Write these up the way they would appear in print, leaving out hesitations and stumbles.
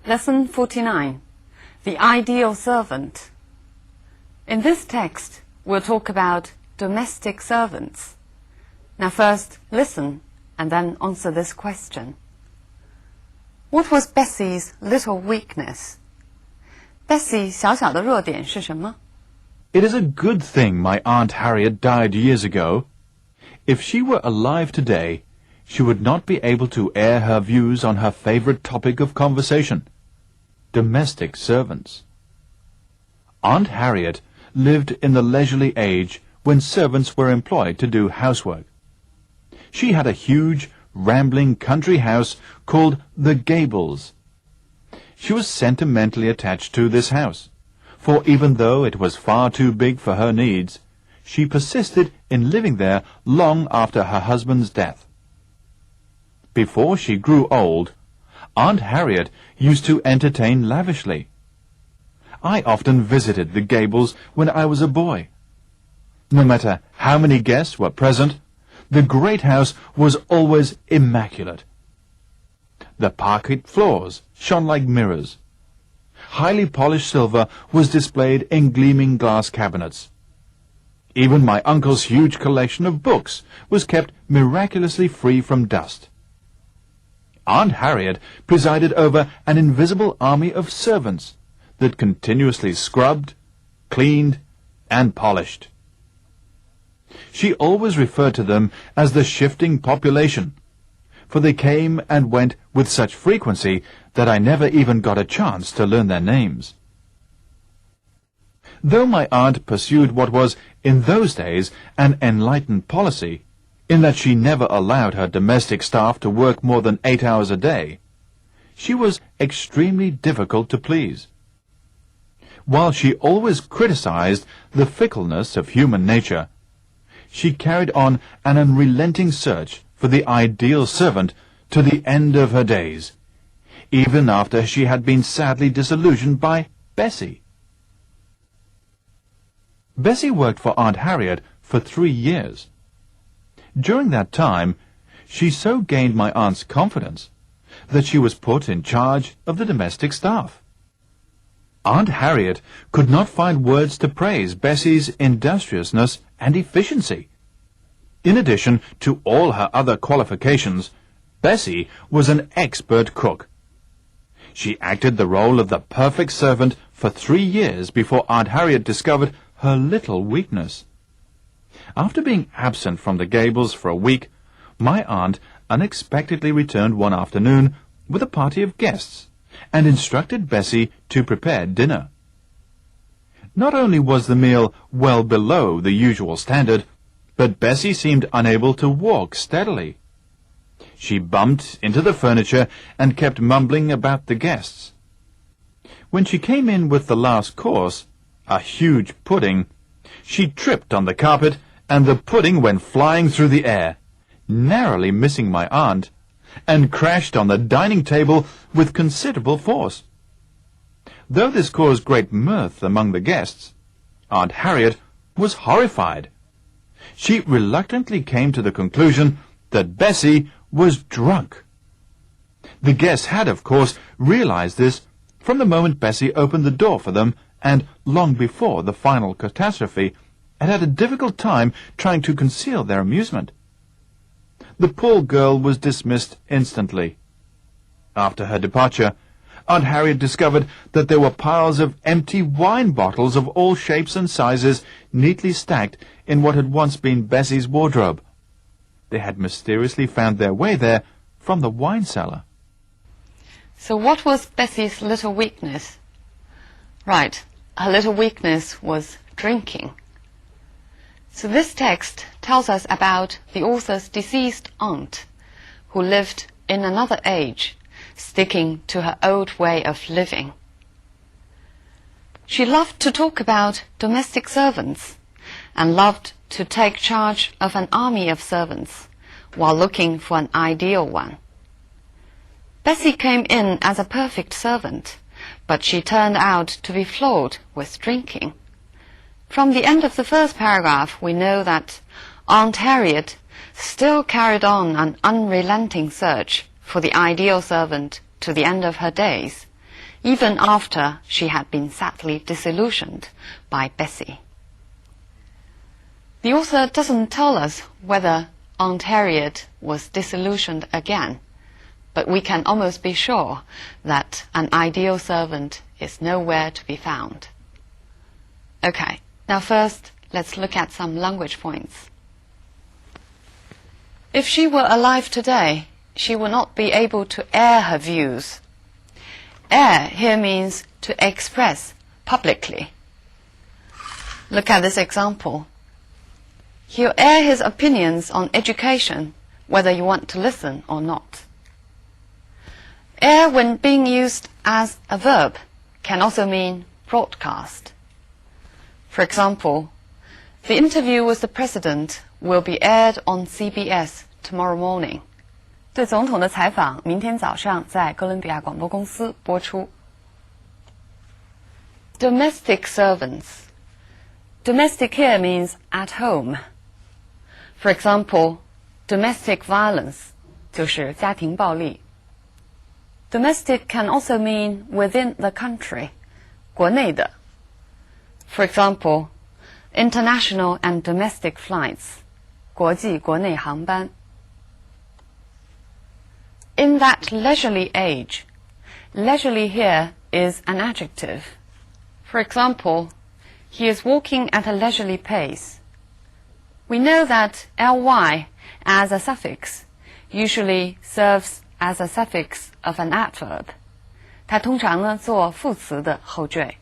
Lesson 49. The Ideal Servant. In this text, we'll talk about domestic servants. Now first, listen and then answer this question. What was Bessie's little weakness? Bessie 小小的弱点是什么？ It is a good thing my Aunt Harriet died years ago. If she were alive today, she would not be able to air her views on her favorite topic of conversation, domestic servants. Aunt Harriet lived in the leisurely age when servants were employed to do housework. She had a huge, rambling country house called the Gables. She was sentimentally attached to this house, for even though it was far too big for her needs, she persisted in living there long after her husband's death. Before she grew old, Aunt Harriet used to entertain lavishly. I often visited the Gables when I was a boy. No matter how many guests were present, the great house was always immaculate. The parquet floors shone like mirrors. Highly polished silver was displayed in gleaming glass cabinets. Even my uncle's huge collection of books was kept miraculously free from dust. Aunt Harriet presided over an invisible army of servants that continuously scrubbed, cleaned, and polished. She always referred to them as the shifting population, for they came and went with such frequency that I never even got a chance to learn their names. Though my aunt pursued what was, in those days, an enlightened policy, in that she never allowed her domestic staff to work more than 8 hours a day, she was extremely difficult to please. While she always criticized the fickleness of human nature, she carried on an unrelenting search for the ideal servant to the end of her days, even after she had been sadly disillusioned by Bessie. Bessie worked for Aunt Harriet for 3 years. During that time, she so gained my aunt's confidence that she was put in charge of the domestic staff. Aunt Harriet could not find words to praise Bessie's industriousness and efficiency. In addition to all her other qualifications, Bessie was an expert cook. She acted the role of the perfect servant for 3 years before Aunt Harriet discovered her little weakness. After being absent from the Gables for a week, my aunt unexpectedly returned one afternoon with a party of guests and instructed Bessie to prepare dinner. Not only was the meal well below the usual standard, but Bessie seemed unable to walk steadily. She bumped into the furniture and kept mumbling about the guests. When she came in with the last course, a huge pudding, she tripped on the carpet and the pudding went flying through the air, narrowly missing my aunt, and crashed on the dining table with considerable force. Though this caused great mirth among the guests, Aunt Harriet was horrified. She reluctantly came to the conclusion that Bessie was drunk. The guests had, of course, realized this from the moment Bessie opened the door for them, and long before the final catastrophe, and had a difficult time trying to conceal their amusement. The poor girl was dismissed instantly. After her departure, Aunt Harriet discovered that there were piles of empty wine bottles of all shapes and sizes neatly stacked in what had once been Bessie's wardrobe. They had mysteriously found their way there from the wine cellar. So what was Bessie's little weakness? Right, her little weakness was drinking. So this text tells us about the author's deceased aunt, who lived in another age, sticking to her old way of living. She loved to talk about domestic servants and loved to take charge of an army of servants while looking for an ideal one. Bessie came in as a perfect servant, but she turned out to be flawed with drinking. From the end of the first paragraph, we know that Aunt Harriet still carried on an unrelenting search for the ideal servant to the end of her days, even after she had been sadly disillusioned by Bessie. The author doesn't tell us whether Aunt Harriet was disillusioned again, but we can almost be sure that an ideal servant is nowhere to be found. Okay, now first, let's look at some language points. If she were alive today, she would not be able to air her views. Air here means to express publicly. Look at this example. He'll air his opinions on education, whether you want to listen or not. Air, when being used as a verb, can also mean broadcast. For example, the interview with the president will be aired on CBS tomorrow morning. 对总统的采访明天早上在哥伦比亚广播公司播出。Domestic servants. Domestic here means at home. For example, domestic violence 就是家庭暴力。Domestic can also mean within the country, 国内的。For example, international and domestic flights, 国际国内航班。In that leisurely age, leisurely here is an adjective. For example, he is walking at a leisurely pace. We know that ly as a suffix usually serves as a suffix of an adverb. 它通常呢做副词的后缀。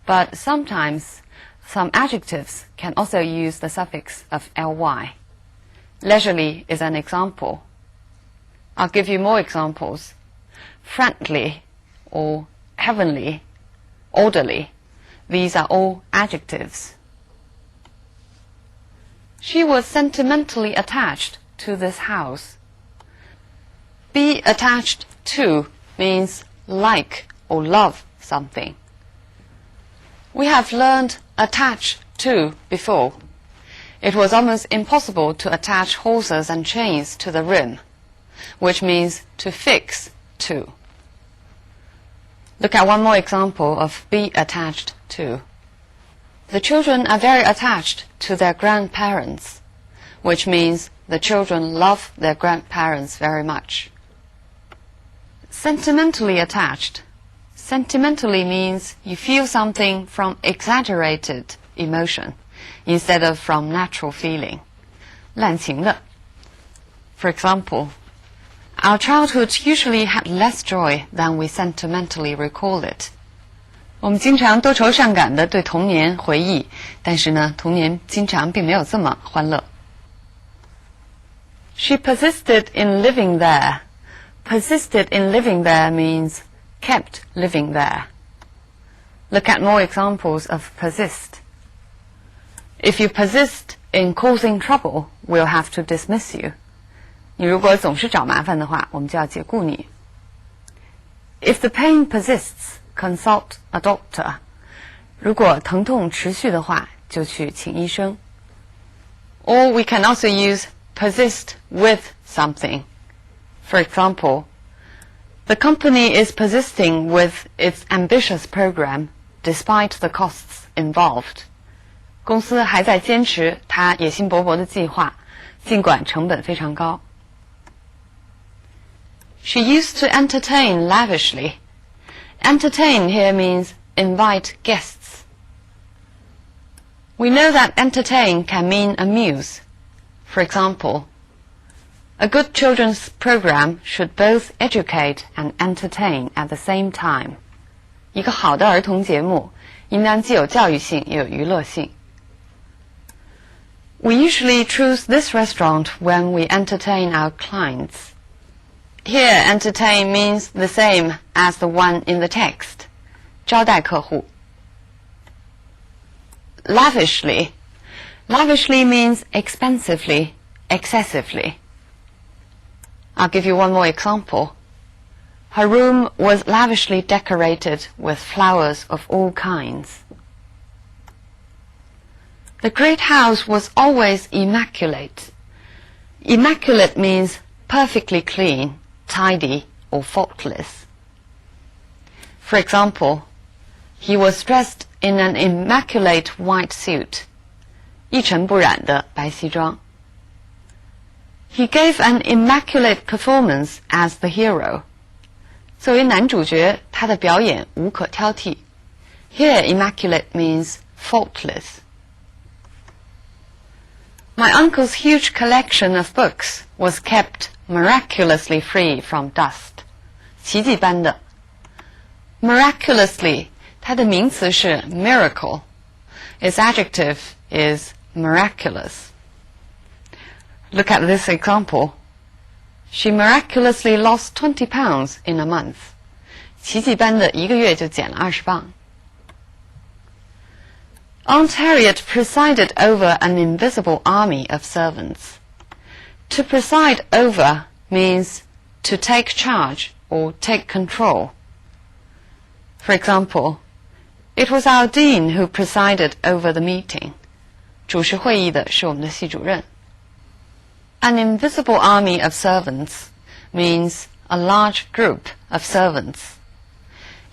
But sometimes some adjectives can also use the suffix of ly. Leisurely is an example. I'll give you more examples. Friendly or heavenly, orderly. These are all adjectives. She was sentimentally attached to this house. Be attached to means like or love something. We have learned attach to before. It was almost impossible to attach hawsers and chains to the rim, which means to fix to. Look at one more example of be attached to. The children are very attached to their grandparents, which means the children love their grandparents very much. Sentimentally attached. Sentimentally means you feel something from exaggerated emotion instead of from natural feeling. 滥情的。For example, our childhood usually had less joy than we sentimentally recall it. 我们经常多愁善感地对童年回忆，但是呢，童年经常并没有这么欢乐。She persisted in living there. Persisted in living there means kept living there. Look at more examples of persist. If you persist in causing trouble, we'll have to dismiss you. 你如果总是找麻烦的话，我们就要解雇你。If the pain persists, consult a doctor. 如果疼痛持续的话，就去请医生。Or we can also use persist with something. For example, the company is persisting with its ambitious program despite the costs involved. 公司还在坚持它野心勃勃的计划，尽管成本非常高。She used to entertain lavishly. Entertain here means invite guests. We know that entertain can mean amuse. For example, a good children's program should both educate and entertain at the same time. 一个好的儿童节目应当既有教育性又有娱乐性。We usually choose this restaurant when we entertain our clients. Here, entertain means the same as the one in the text. 招待客户。Lavishly. Lavishly means expensively, excessively. I'll give you one more example. Her room was lavishly decorated with flowers of all kinds. The great house was always immaculate. Immaculate means perfectly clean, tidy, or faultless. For example, he was dressed in an immaculate white suit. 一尘不染的白西装。He gave an immaculate performance as the hero. 作为男主角，他的表演无可挑剔。Here, immaculate means faultless. My uncle's huge collection of books was kept miraculously free from dust. 奇迹般的。Miraculously, 它的名词是 miracle. Its adjective is miraculous. Look at this example. She miraculously lost 20 pounds in a month. 奇迹般的一个月就减了20磅。Aunt Harriet presided over an invisible army of servants. To preside over means to take charge or take control. For example, it was our dean who presided over the meeting. 主持会议的是我们的系主任。An invisible army of servants means a large group of servants.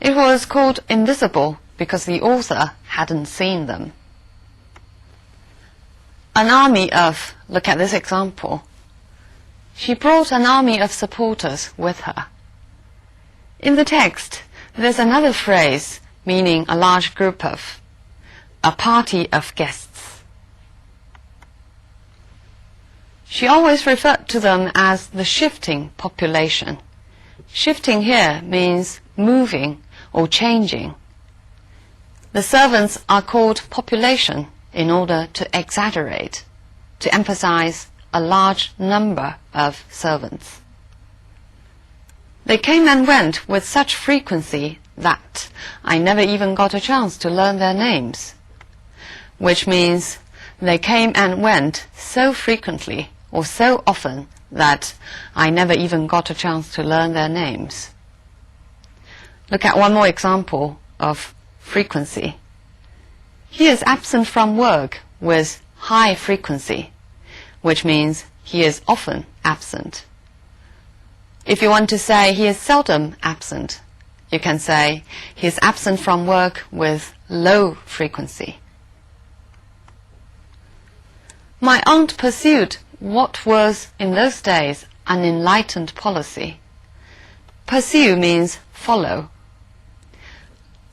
It was called invisible because the author hadn't seen them. An army of, look at this example. She brought an army of supporters with her. In the text, there's another phrase meaning a large group of, a party of guests. She always referred to them as the shifting population. Shifting here means moving or changing. The servants are called population in order to exaggerate, to emphasize a large number of servants. They came and went with such frequency that I never even got a chance to learn their names, which means they came and went so frequently or so often that I never even got a chance to learn their names. Look at one more example of frequency. He is absent from work with high frequency, which means he is often absent. If you want to say he is seldom absent, you can say he is absent from work with low frequency. My aunt pursued what was in those days an enlightened policy. Pursue means follow.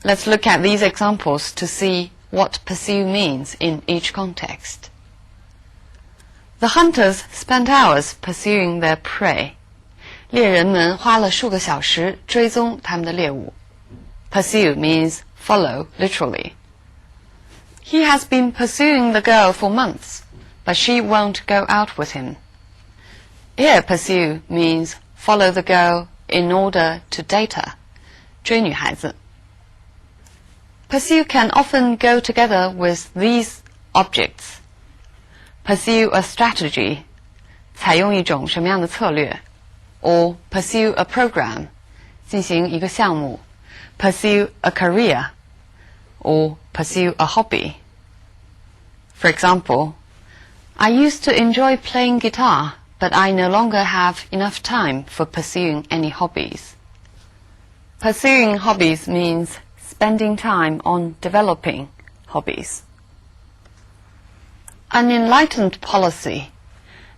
Let's look at these examples to see what pursue means in each context. The hunters spent hours pursuing their prey. 猎人们花了数个小时追踪他们的猎物。Pursue means follow literally. He has been pursuing the girl for months, but she won't go out with him. Here, pursue means follow the girl in order to date her. 追女孩子。Pursue can often go together with these objects. Pursue a strategy. 采用一种什么样的策略。Or pursue a program, 进行一个项目 pursue a career, or pursue a hobby. For example, I used to enjoy playing guitar, but I no longer have enough time for pursuing any hobbies. Pursuing hobbies means spending time on developing hobbies. An enlightened policy.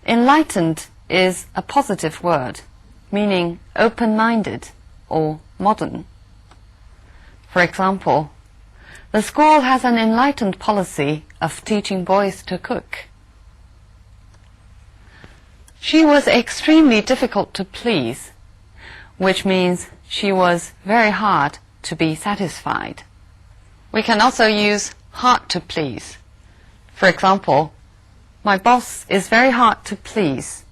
Enlightened is a positive word, meaning open-minded or modern. For example, the school has an enlightened policy of teaching boys to cook. She was extremely difficult to please, which means she was very hard to be satisfied. We can also use hard to please. For example, my boss is very hard to please.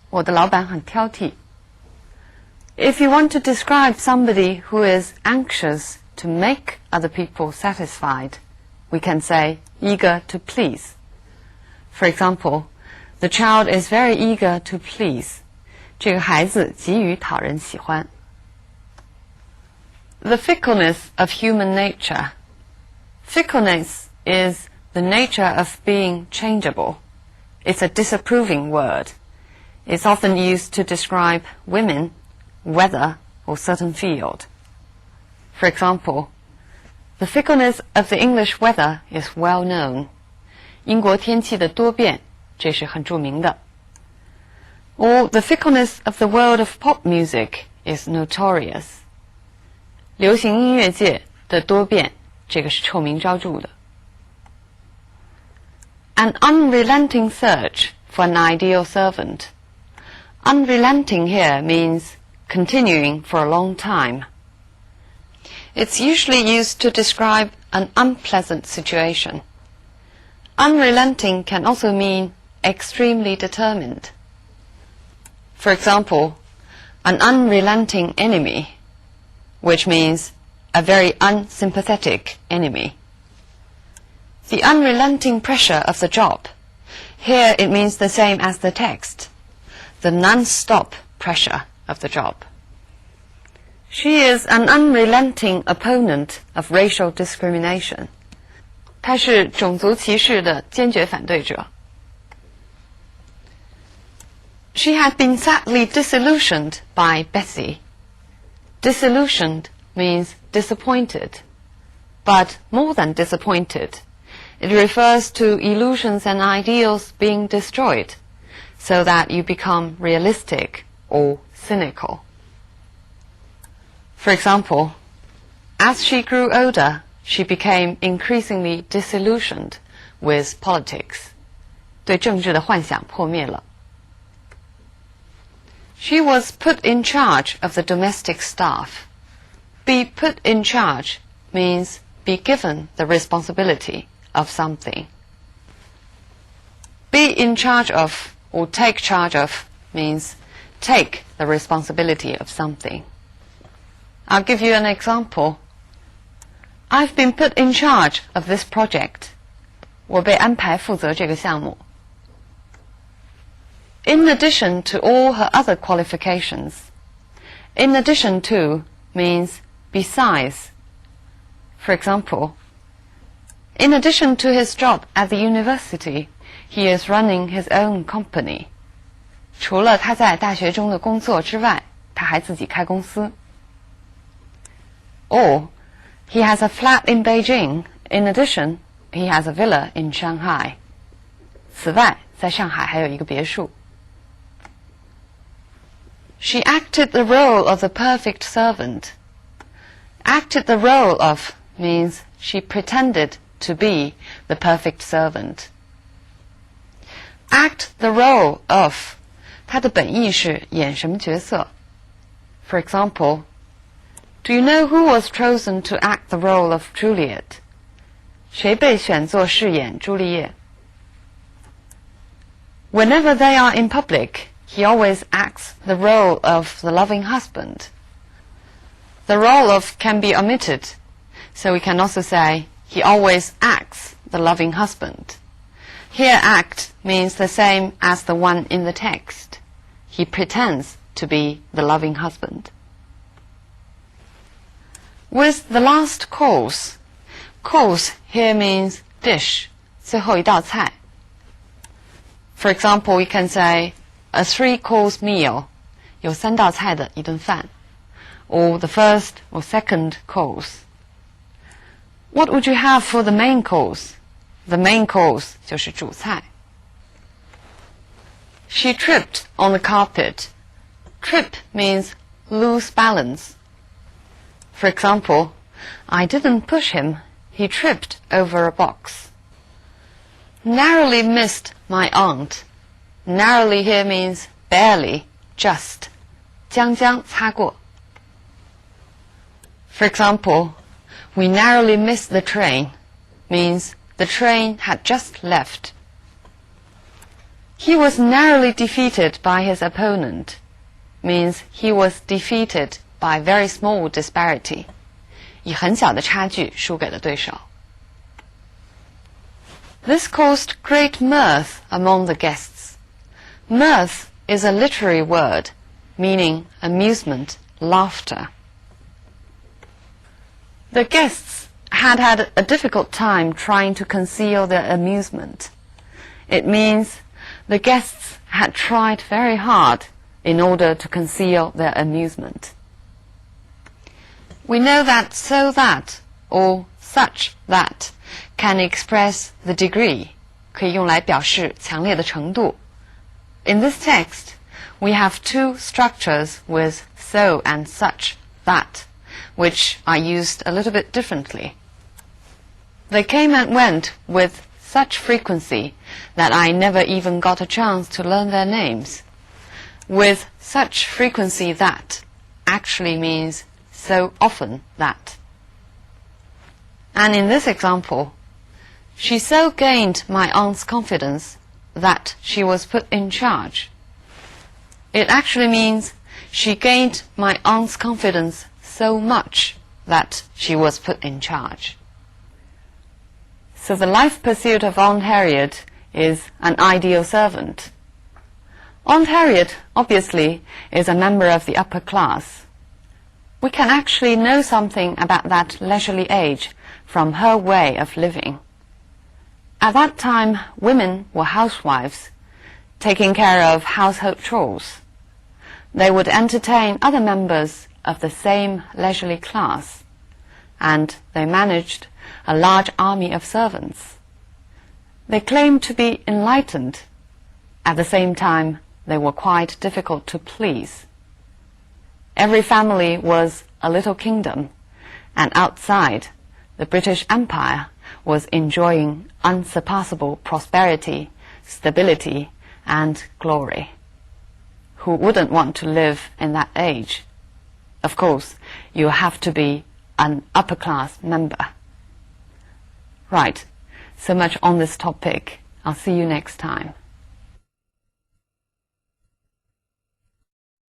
我的老板很挑剔。If you want to describe somebody who is anxious to make other people satisfied, we can say eager to please. For example, the child is very eager to please. 这个孩子急于讨人喜欢。The fickleness of human nature. Fickleness is the nature of being changeable. It's a disapproving word. It's often used to describe women, weather, or certain field. For example, the fickleness of the English weather is well known. 英国天气的多变，这是很著名的。Or the fickleness of the world of pop music is notorious. 流行音乐界的多变，这个是臭名昭著的。An unrelenting search for an ideal servant. Unrelenting here means continuing for a long time. It's usually used to describe an unpleasant situation. Unrelenting can also mean extremely determined. For example, an unrelenting enemy, which means a very unsympathetic enemy. The unrelenting pressure of the job. Here it means the same as the text, the non-stop pressure of the job. She is an unrelenting opponent of racial discrimination. 她是种族歧视的坚决反对者。She had been sadly disillusioned by Bessie. Disillusioned means disappointed, but more than disappointed. It refers to illusions and ideals being destroyed, so that you become realistic or cynical. For example, as she grew older, she became increasingly disillusioned with politics. 对政治的幻想破灭了。She was put in charge of the domestic staff. Be put in charge means be given the responsibility of something. Be in charge of or take charge of means take the responsibility of something. I'll give you an example. I've been put in charge of this project. 我被安排负责这个项目。In addition to all her other qualifications. In addition to means besides. For example, in addition to his job at the university, he is running his own company. 除了他在大学中的工作之外，他还自己开公司。Or, he has a flat in Beijing. In addition, he has a villa in Shanghai. 此外，在上海还有一个别墅。She acted the role of the perfect servant. Acted the role of means she pretended to be the perfect servant. Act the role of 它的本意是演什么角色。For example, do you know who was chosen to act the role of Juliet? 谁被选作饰演朱丽叶？ Whenever they are in public, he always acts the role of the loving husband. The role of can be omitted, so we can also say he always acts the loving husband. Here act means the same as the one in the text. He pretends to be the loving husband. With the last course, course here means dish, 最后一道菜。For example, we can say a 3-course meal, 有3道菜的一顿饭。Or the first or second course. What would you have for the main course? The main course 就是主菜。She tripped on the carpet. Trip means lose balance. For example, I didn't push him. He tripped over a box. Narrowly missed my aunt. Narrowly here means barely, just. 将将擦过。For example, we narrowly missed the train means the train had just left. He was narrowly defeated by his opponent means he was defeated by very small disparity. 以很小的差距输给了对手。This caused great mirth among the guests. Mirth is a literary word meaning amusement, laughter. The guests had had a difficult time trying to conceal their amusement. It means the guests had tried very hard in order to conceal their amusement. We know that so that or such that can express the degree, 可以用来表示强烈的程度。In this text, we have two structures with so and such that, which are used a little bit differently. They came and went with such frequency that I never even got a chance to learn their names. With such frequency that actually means so often that. And in this example, she so gained my aunt's confidence that she was put in charge. It actually means she gained my aunt's confidence so much that she was put in charge. So the life pursuit of Aunt Harriet is an ideal servant. Aunt Harriet, obviously, is a member of the upper class. We can actually know something about that leisurely age from her way of living. At that time, women were housewives, taking care of household chores. They would entertain other members of the same leisurely class, and they managed a large army of servants. They claimed to be enlightened. At the same time, they were quite difficult to please. Every family was a little kingdom, and outside, the British Empire was enjoying unsurpassable prosperity, stability, and glory. Who wouldn't want to live in that age? Of course, you have to be an upper-class member. Right, so much on this topic. I'll see you next time.